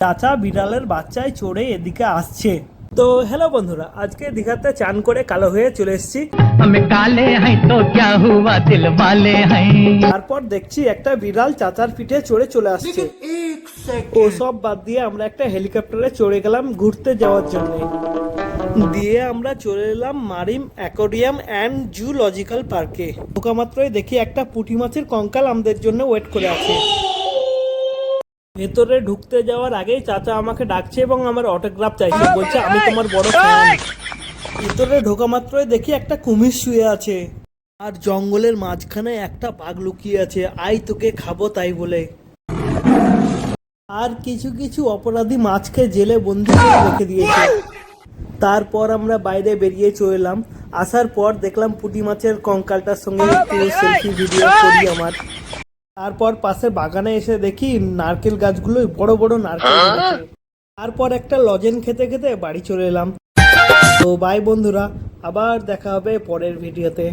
চাচা বিড়ালের বাচ্চায় চড়ে এদিকে আসছে। তো হ্যালো বন্ধুরা, আজকে দীঘাতে চান করে কালো হয়ে চলে এসেছি। আমি কালে হাই তো ক্যা হুয়া দিল वाले হাই। তারপর দেখছি একটা বিড়াল চাচার পিঠে চড়ে চলে আসছে। ও সব বাদ দিয়ে আমরা একটা হেলিকপ্টারে চড়ে গেলাম ঘুরতে যাওয়ার জন্য। দিয়ে আমরা চলে এলাম মারিম অ্যাকোয়ারিয়াম অ্যান্ড জুলজিক্যাল পার্কে। ঢোকা মাত্রই দেখি একটা পুঁটি মাছের কঙ্কাল আমাদের জন্য ওয়েট করে আছে। ভেতরে ঢুকতে যাওয়ার আগেই চাচা আমাকে ডাকছে এবং আমার অটোগ্রাফ চাইছে, বলছে আমি তোমার বড় ফ্যান। ভেতরে ঢোকা মাত্রই দেখি একটা কুমির শুয়ে আছে, আর জঙ্গলের মাঝখানে একটা বাঘ লুকিয়ে আছে, আই তোকে খাবো তাই বলে। আর কিছু কিছু অপরাধী মাছকে জেলে বন্দি করে রেখে দিয়েছে। তারপর আমরা বাইরে বেরিয়ে চলে এলাম। আসার পর দেখলাম পুঁটি মাছের কঙ্কালটার সঙ্গে একটু সেলফি ভিডিও করি আমার। তারপর পাশে বাগানে এসে দেখি নারকেল গাছগুলো বড় বড় নারকেল গাছ। তারপর একটা লজেন খেতে খেতে বাড়ি চলে এলাম। তো বাই বন্ধুরা, আবার দেখা হবে পরের ভিডিওতে।